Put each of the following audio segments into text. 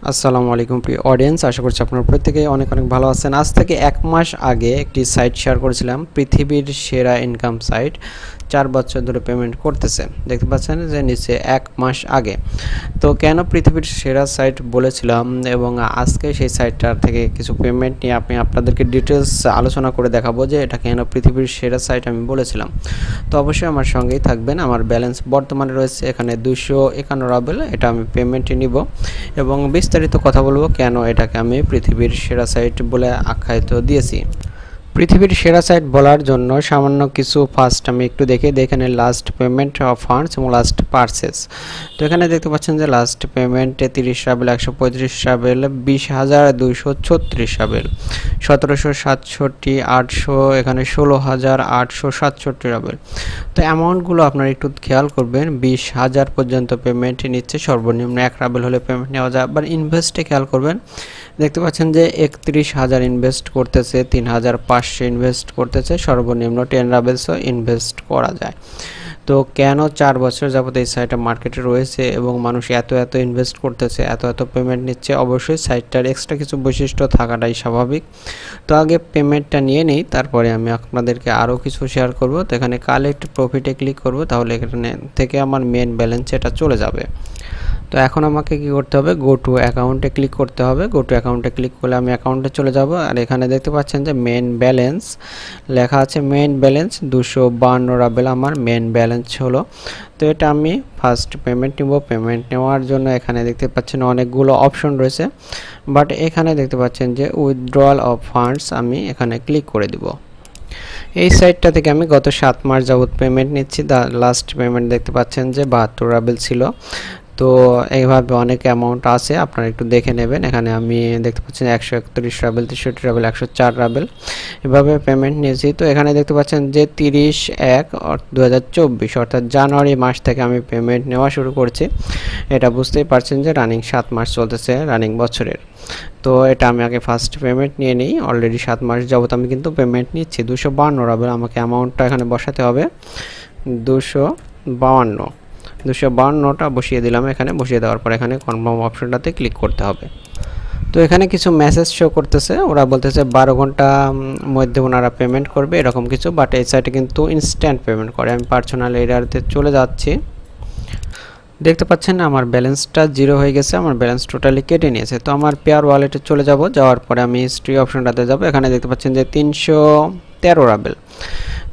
আসসালামু আলাইকুম প্রিয় অডিয়েন্স, আশা করছি আপনারা প্রত্যেকেই অনেক ভালো আছেন। আজ থেকে 1 মাস আগে একটি সাইট শেয়ার করেছিলাম, পৃথিবীর সেরা ইনকাম সাইট, 4 বছর ধরে পেমেন্ট করতেছে। দেখতে পাচ্ছেন যে নিচে 1 মাস আগে। তো কেন পৃথিবীর সেরা সাইট বলেছিলাম এবং আজকে সেই সাইটটার থেকে কিছু পেমেন্ট নিয়ে আপনাদেরকে ডিটেলস আলোচনা করে দেখাবো যে এটা কেন পৃথিবীর সেরা সাইট আমি বলেছিলাম। তো অবশ্যই আমার সঙ্গেই থাকবেন। আমার ব্যালেন্স বর্তমানে রয়েছে এখানে 251 রাবেল, এটা আমি পেমেন্টে নিব এবং বিস্তারিত কথা বলবো কেন এটাকে আমি পৃথিবীর সেরা সাইট বলে আখ্যায়িত দিয়েছি। পৃথিবীর সেরা সাইট বলার জন্য সামান্য কিছু ফার্স্ট আমি একটু দেখে এখানে লাস্ট পেমেন্ট অফ ফান্ডস এবং লাস্ট পারচেস। তো এখানে দেখতে পাচ্ছেন যে লাস্ট পেমেন্টে 30 রাবেল, 135 রাবেল, 20,236 রাবেল, 1767, 800, এখানে 16,867 রাবেল। তো অ্যামাউন্টগুলো আপনারা একটু খেয়াল করবেন। 20,000 পর্যন্ত পেমেন্ট নিচ্ছে, সর্বনিম্ন 1 রাবেল হলে পেমেন্ট নেওয়া যায়। আবার ইনভেস্টে খেয়াল করবেন, দেখতে পাচ্ছেন যে 31,000 ইনভেস্ট করতেছে, 3,500 ইনভেস্ট করতেছে, সর্বনিম্ন 10 রাবেলসও ইনভেস্ট করা যায়। তো কেন 4 বছর যাবত এই সাইটটা মার্কেটে রয়েছে এবং মানুষ এত ইনভেস্ট করতেছে, এত পেমেন্ট নিচ্ছে? অবশ্যই সাইটটার এক্সট্রা কিছু বৈশিষ্ট্য থাকাটাই স্বাভাবিক। তো আগে পেমেন্টটা নিয়ে নিই, তারপরে আমি আপনাদেরকে আরও কিছু শেয়ার করব। তো এখানে কালেক্ট প্রফিটে ক্লিক করব, তাহলে এখানে থেকে আমার মেন ব্যালেন্স এটা চলে যাবে। তো এখন আমাকে কি করতে হবে? গো টু অ্যাকাউন্টে ক্লিক করতে হবে। গো টু অ্যাকাউন্টে ক্লিক করলে আমি অ্যাকাউন্টে চলে যাব। আর এখানে দেখতে পাচ্ছেন যে মেন ব্যালেন্স লেখা আছে। মেন ব্যালেন্স 252 রাবেল আমার মেন ব্যালেন্স হলো। তো এটা আমি ফার্স্ট পেমেন্ট নিব। পেমেন্ট নেওয়ার জন্য এখানে দেখতে পাচ্ছেন অনেকগুলো অপশন রয়েছে, বাট এখানে দেখতে পাচ্ছেন যে উইথড্রয়াল অফ ফান্ডস, আমি এখানে ক্লিক করে দিব। এই সাইটটা থেকে আমি গত 7 মাস যাবত পেমেন্ট নিচ্ছি। লাস্ট পেমেন্ট দেখতে পাচ্ছেন যে 72 রাবেল ছিল। তো এইভাবে অনেক অ্যামাউন্ট আছে, আপনারা একটু দেখে নেবেন। এখানে আমি দেখতে পাচ্ছেন 131 রাবেল, 63 রাবেল, 104 রাবেল, এভাবে পেমেন্ট নিয়েছি। তো এখানে দেখতে পাচ্ছেন যে 30/1/2024 অর্থাৎ জানুয়ারি মাস থেকে আমি পেমেন্ট নেওয়া শুরু করছি। এটা বুঝতেই পারছেন যে রানিং 7 মাস চলতেছে, রানিং বছরের। তো এটা আমি আগে ফার্স্ট পেমেন্ট নিয়ে নিই। অলরেডি 7 মাস যাবত আমি কিন্তু পেমেন্ট নিচ্ছি। 252 রাবেল আমাকে অ্যামাউন্টটা এখানে বসাতে হবে। 252টা বসিয়ে দিলাম। এখানে বসিয়ে দেওয়ার পর এখানে কনফার্ম অপশনটাতে ক্লিক করতে হবে। তো এখানে কিছু মেসেজ শো করতেছে, ওরা বলতেছে 12 ঘন্টা মধ্যে ওনারা পেমেন্ট করবে এরকম কিছু, বাট এই সাইটে কিন্তু ইনস্ট্যান্ট পেমেন্ট করে। আমি পার্সোনাল এরিয়াতে চলে যাচ্ছি। দেখতে পাচ্ছেন আমার ব্যালেন্সটা 0 হয়ে গেছে, আমার ব্যালেন্স টোটালি কেটে নিয়েছে। তো আমার পেয়ার ওয়ালেটে চলে যাব। যাওয়ার পরে আমি হিস্ট্রি অপশনটাতে যাব। এখানে দেখতে পাচ্ছেন যে 313 রাবেল।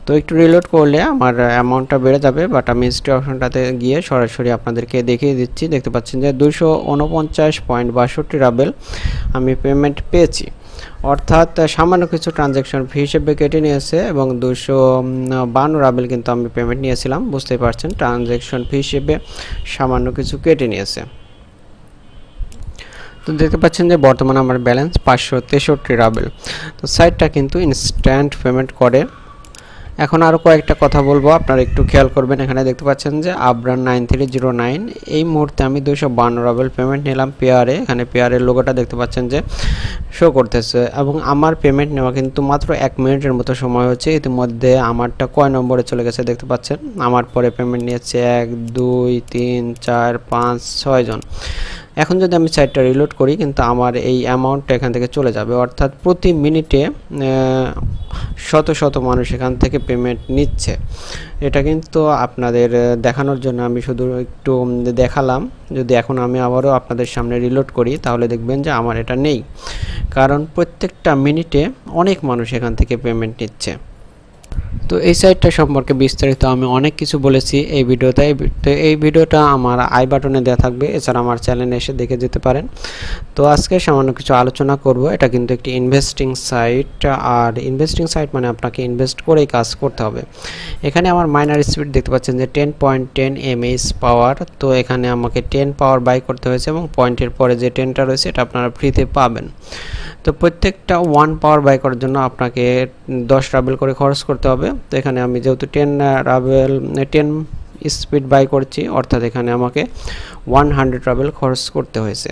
তো একটু রিলোড করলে আমার অ্যামাউন্টটা বেড়ে যাবে, বাট আমি হিস্ট্রি অপশনটাতে গিয়ে সরাসরি আপনাদেরকে দেখিয়ে দিচ্ছি। দেখতে পাচ্ছেন যে 249.62 রাবেল আমি পেমেন্ট পেয়েছি, অর্থাৎ সামান্য কিছু ট্রানজ্যাকশন ফি হিসেবে কেটে নিয়েছে এবং 252 রাবেল কিন্তু আমি পেমেন্ট নিয়েছিলাম। বুঝতেই পারছেন ট্রানজ্যাকশন ফি হিসেবে সামান্য কিছু কেটে নিয়েছে। তো দেখতে পাচ্ছেন যে বর্তমানে আমার ব্যালেন্স 563 রাবেল। তো সাইটটা কিন্তু ইনস্ট্যান্ট পেমেন্ট করে। এখন আরও কয়েকটা কথা বলবো, আপনারা একটু খেয়াল করবেন। এখানে দেখতে পাচ্ছেন যে আবরান 9309, এই মুহূর্তে আমি 252 রাবেল পেমেন্ট নিলাম পেয়ারে। এখানে পেয়ারের লোগোটা দেখতে পাচ্ছেন যে শো করতেছে এবং আমার পেমেন্ট নেওয়া কিন্তু মাত্র 1 মিনিটের মতো সময় হচ্ছে। ইতিমধ্যে আমারটা কয় নম্বরে চলে গেছে দেখতে পাচ্ছেন। আমার পরে পেমেন্ট নিয়েছে 1 2 3 4 5 6 জন। এখন যদি আমি সাইটটা রিলোড করি কিন্তু আমার এই অ্যামাউন্টটা এখান থেকে চলে যাবে, অর্থাৎ প্রতি মিনিটে শত মানুষ এখান থেকে পেমেন্ট নিচ্ছে। এটা কিন্তু আপনাদের দেখানোর জন্য আমি শুধু একটু দেখালাম। যদি এখন আমি আবারও আপনাদের সামনে রিলোড করি তাহলে দেখবেন যে আমার এটা নেই, কারণ প্রত্যেকটা মিনিটে অনেক মানুষ এখান থেকে পেমেন্ট নিচ্ছে। তো এই সাইটটা সম্পর্কে বিস্তারিত আমি অনেক কিছু বলেছি এই ভিডিওতে। তো এই ভিডিওটা আমার আই বাটনে দেওয়া থাকবে, এছাড়া আমার চ্যানেলে এসে দেখে যেতে পারেন। তো আজকে সামান্য কিছু আলোচনা করব। এটা কিন্তু একটি ইনভেস্টিং সাইট, আর ইনভেস্টিং সাইট মানে আপনাকে ইনভেস্ট করেই কাজ করতে হবে। এখানে আমার মাইনার স্পিড দেখতে পাচ্ছেন যে 10.10 mAh পাওয়ার। তো এখানে আমাকে 10 পাওয়ার বাই করতে হয়েছে এবং পয়েন্টের পরে যে 10টা রয়েছে এটা আপনারা ফ্রিতে পাবেন। তো প্রত্যেকটা 1 পাওয়ার বাই করার জন্য আপনাকে 10 রাবেল করে খরচ করতে হবে। তো এখানে আমি যেহেতু 10 রাবেল 10 স্পিড বাই করছি, অর্থাৎ এখানে আমাকে 100 রাবেল খরচ করতে হয়েছে।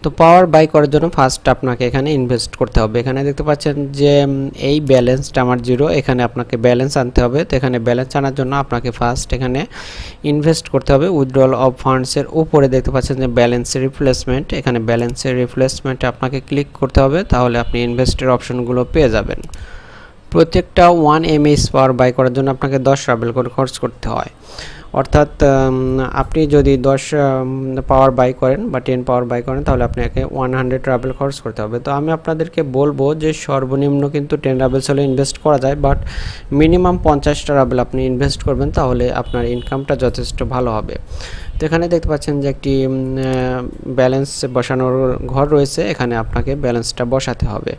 তো পাওয়ার বাই করার জন্য ফার্স্ট আপনাকে এখানে ইনভেস্ট করতে হবে। এখানে দেখতে পাচ্ছেন যে এই ব্যালেন্সটা আমার 0, এখানে আপনাকে ব্যালেন্স আনতে হবে। তো এখানে ব্যালেন্স আনার জন্য আপনাকে ফার্স্ট এখানে ইনভেস্ট করতে হবে। উইথড্রল অফ ফান্ডসের উপরে দেখতে পাচ্ছেন যে ব্যালেন্সের রিপ্লেসমেন্ট, এখানে ব্যালেন্সের রিপ্লেসমেন্টে আপনাকে ক্লিক করতে হবে, তাহলে আপনি ইনভেস্টের অপশনগুলো পেয়ে যাবেন। প্রত্যেকটা 1 mAh পাওয়ার বাই করার জন্য আপনাকে 10 রাবেল করে খরচ করতে হয়। অর্থাৎ আপনি যদি 10 পাওয়ার বাই করেন বা 10 পাওয়ার বাই করেন তাহলে আপনাকে 100 রাবেল খরচ করতে হবে। তো আমি আপনাদেরকে বলবো যে সর্বনিম্ন কিন্তু 10 রাবেলস হলে ইনভেস্ট করা যায়, বাট মিনিমাম 50টা রাবেল আপনি ইনভেস্ট করবেন, তাহলে আপনার ইনকামটা যথেষ্ট ভালো হবে। তো এখানে দেখতে পাচ্ছেন যে একটি ব্যালেন্স বসানোর ঘর রয়েছে, এখানে আপনাকে ব্যালেন্সটা বসাতে হবে।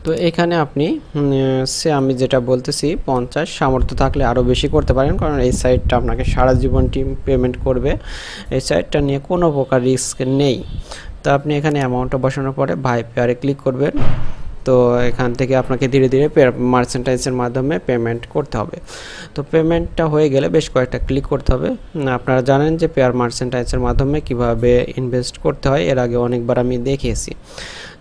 তো এখানে আপনি আমি যেটা বলতেছি 50 সামর্থ্য থাকলে আরও বেশি করতে পারেন, কারণ এই সাইটটা আপনাকে সারা জীবনটি পেমেন্ট করবে, এই সাইটটা নিয়ে কোনো প্রকার রিস্ক নেই। তো আপনি এখানে অ্যামাউন্টটা বসানোর পরে বাই পেয়ারে ক্লিক করবেন। তো এখান থেকে আপনাকে ধীরে ধীরে পেয়ার মার্চেন্টাইজের মাধ্যমে পেমেন্ট করতে হবে। তো পেমেন্টটা হয়ে গেলে বেশ কয়েকটা ক্লিক করতে হবে। আপনারা জানেন যে পেয়ার মার্চেন্টাইজের মাধ্যমে কিভাবে ইনভেস্ট করতে হয়, এর আগে অনেকবার আমি দেখিয়েছি।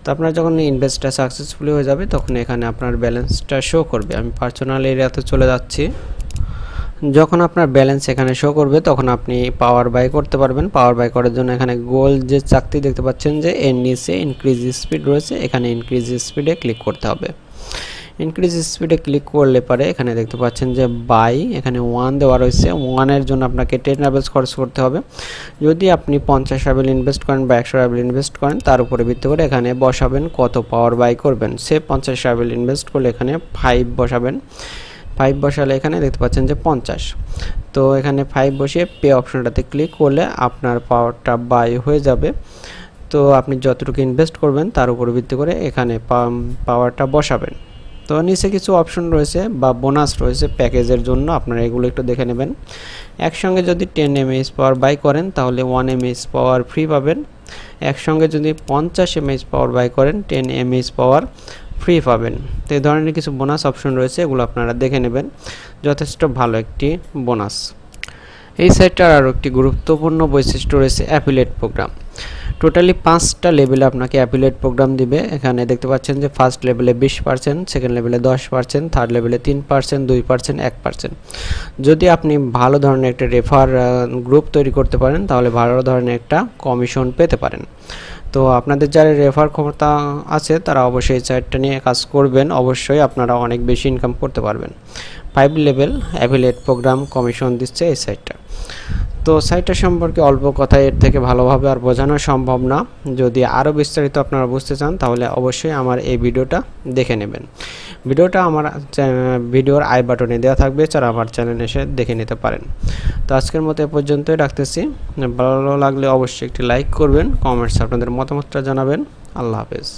তো আপনার যখন ইনভেস্টটা সাকসেসফুলি হয়ে যাবে তখন এখানে আপনার ব্যালেন্সটা শো করবে। আমি পার্সোনাল এরিয়াতে চলে যাচ্ছি। যখন আপনার ব্যালেন্স এখানে শো করবে তখন আপনি পাওয়ার বাই করতে পারবেন। পাওয়ার বাই করার জন্য এখানে গোল যে চাকতি দেখতে পাচ্ছেন যে এর নিচে ইনক্রিজ স্পিড রয়েছে, এখানে ইনক্রিজ স্পিডে ক্লিক করতে হবে। ইনক্রিজ স্পিডে ক্লিক করলে পরে এখানে দেখতে পাচ্ছেন যে বাই, এখানে 1 দেওয়া রয়েছে। 1-এর জন্য আপনাকে 10 রাবেলস খরচ করতে হবে। যদি আপনি 50 রাবেল ইনভেস্ট করেন বা 100 রাবেল ইনভেস্ট করেন তার উপরে ভিত্তি করে এখানে বসাবেন কত পাওয়ার বাই করবেন। সে 50 রাবেল ইনভেস্ট করলে এখানে 5 বসাবেন। 5 বসালে এখানে দেখতে পাচ্ছেন যে 50। তো এখানে 5 বসিয়ে পে অপশনটাতে ক্লিক করলে আপনার পাওয়ারটা বাই হয়ে যাবে। তো আপনি যতটুকু ইনভেস্ট করবেন তার উপর ভিত্তি করে এখানে পাওয়ারটা বসাবেন। তো নিচে কিছু অপশন রয়েছে বা বোনাস রয়েছে প্যাকেজের জন্য, আপনারা এগুলো একটু দেখে নেবেন। একসঙ্গে যদি 10 mAh পাওয়ার বাই করেন তাহলে 1 mAh পাওয়ার ফ্রি পাবেন। একসঙ্গে যদি 50 mAh পাওয়ার বাই করেন 10 mAh পাওয়ার ফ্রি পাবেন। তো এই ধরনের কিছু বোনাস অপশন রয়েছে, এগুলো আপনারা দেখে নেবেন, যথেষ্ট ভালো একটি বোনাস। এই সাইটটার আরও একটি গুরুত্বপূর্ণ বৈশিষ্ট্য রয়েছে অ্যাফিলিয়েট প্রোগ্রাম। টোটালি 5টা লেভেলে আপনাকে অ্যাফিলিয়েট প্রোগ্রাম দিবে। এখানে দেখতে পাচ্ছেন যে ফার্স্ট লেভেলে 20%, সেকেন্ড লেভেলে 10%, থার্ড লেভেলে 3%, 2%, 1%। যদি আপনি ভালো ধরনের একটা রেফার গ্রুপ তৈরি করতে পারেন তাহলে ভালো ধরনের একটা কমিশন পেতে পারেন। তো আপনাদের যারা রেফার ক্ষমতা আছে তারা অবশ্যই এই সাইটটা নিয়ে কাজ করবেন, অবশ্যই আপনারা অনেক বেশি ইনকাম করতে পারবেন। 5 লেভেল অ্যাফিলিয়েট প্রোগ্রাম কমিশন দিচ্ছে এই সাইটটা। তো সাইটটা সম্পর্কে অল্প কথায় এর থেকে ভালোভাবে আর বোঝানো সম্ভব না। যদি আরও বিস্তারিত আপনারা বুঝতে চান তাহলে অবশ্যই আমার এই ভিডিওটা দেখে নেবেন। ভিডিওটা আমার ভিডিওর আই বাটনে দেওয়া থাকবে, যারা আমার চ্যানেলে এসে দেখে নিতে পারেন। তো আজকের মতো এ পর্যন্তই রাখতেছি। ভালো লাগলে অবশ্যই একটি লাইক করবেন, কমেন্টস আপনাদের মতামতটা জানাবেন। আল্লাহ হাফেজ।